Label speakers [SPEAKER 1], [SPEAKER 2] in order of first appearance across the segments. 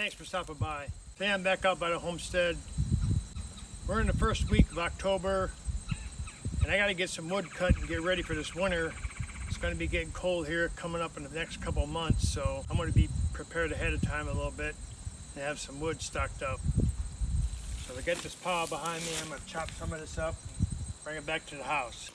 [SPEAKER 1] thanks for stopping by. Today I'm back out by the homestead. We're in the first week of October, and I got to get some wood cut and get ready for this winter. It's going to be getting cold here coming up in the next couple of months, so I'm going to be prepared ahead of time a little bit and have some wood stocked up. So to get this pile behind me, I'm going to chop some of this up and bring it back to the house.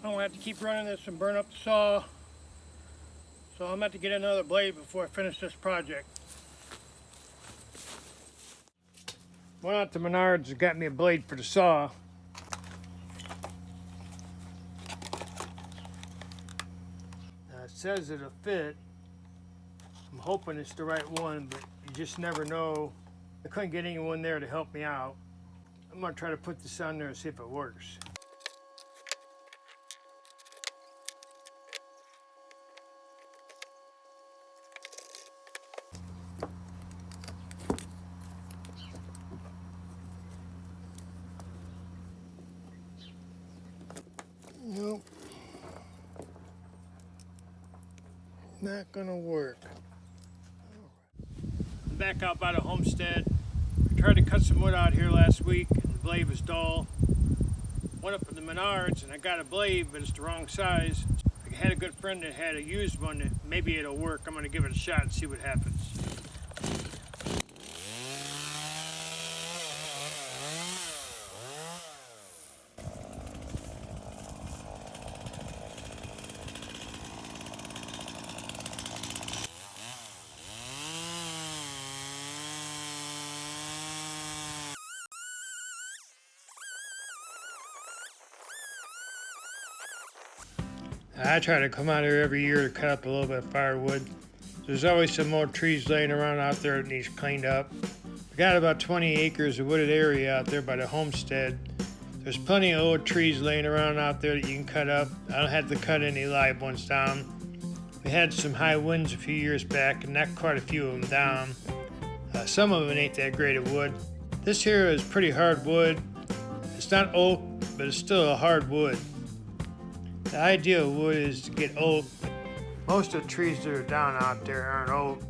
[SPEAKER 1] I don't have to keep running this and burn up the saw, so I'm about to get another blade before I finish this project. Went out to Menards and got me a blade for the saw. Now it says it'll fit. I'm hoping it's the right one, but you just never know. I couldn't get anyone there to help me out. I'm gonna try to put this on there and see if it works. Nope. Not gonna work. I'm back out by the homestead. I tried to cut some wood out here last week and the blade was dull. Went up to the Menards and I got a blade, but it's the wrong size. I had a good friend that had a used one that maybe it'll work. I'm gonna give it a shot and see what happens. I try to come out here every year to cut up a little bit of firewood. There's always some old trees laying around out there that needs cleaned up. We got about 20 acres of wooded area out there by the homestead. There's plenty of old trees laying around out there that you can cut up. I don't have to cut any live ones down. We had some high winds a few years back and knocked quite a few of them down. Some of them ain't that great of wood. This here is pretty hard wood. It's not oak, but it's still a hard wood. The ideal wood is to get oak. Most of the trees that are down out there aren't oak,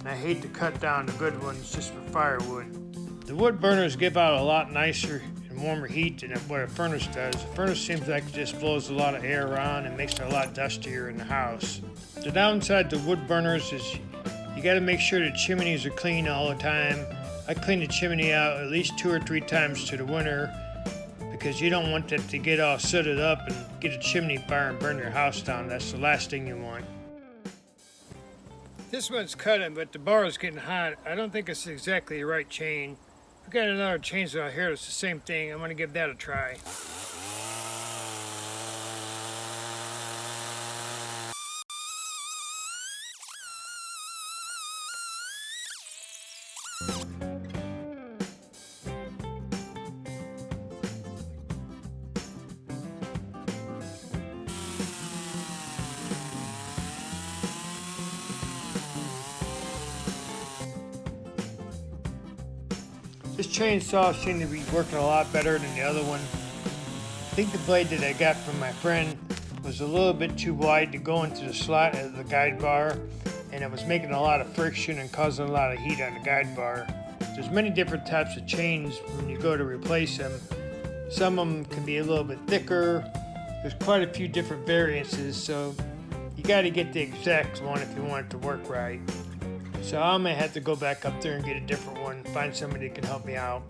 [SPEAKER 1] and I hate to cut down the good ones just for firewood. The wood burners give out a lot nicer and warmer heat than what a furnace does. A furnace seems like it just blows a lot of air around and makes it a lot dustier in the house. The downside to wood burners is you got to make sure the chimneys are clean all the time. I clean the chimney out at least 2 or 3 times to the winter, because you don't want that to get all sooted up and get a chimney fire and burn your house down. That's the last thing you want. This one's cutting, but the bar is getting hot. I don't think it's exactly the right chain. We got another chainsaw here that's the same thing. I'm gonna give that a try. This chainsaw seemed to be working a lot better than the other one. I think the blade that I got from my friend was a little bit too wide to go into the slot of the guide bar, and it was making a lot of friction and causing a lot of heat on the guide bar. There's many different types of chains when you go to replace them. Some of them can be a little bit thicker. There's quite a few different variances, so you got to get the exact one if you want it to work right. So I may have to go back up there and get a different one, find somebody that can help me out.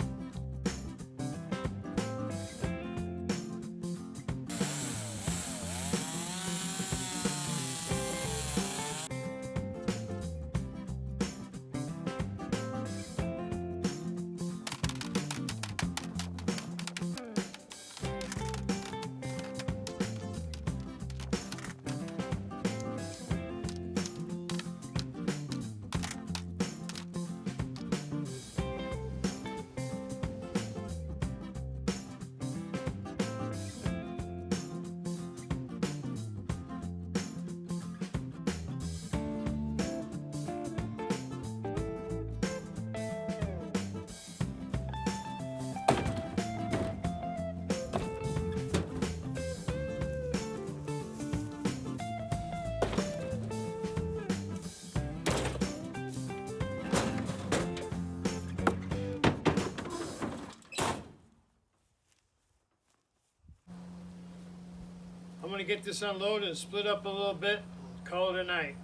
[SPEAKER 1] I'm gonna get this unloaded and split up a little bit, call it a night.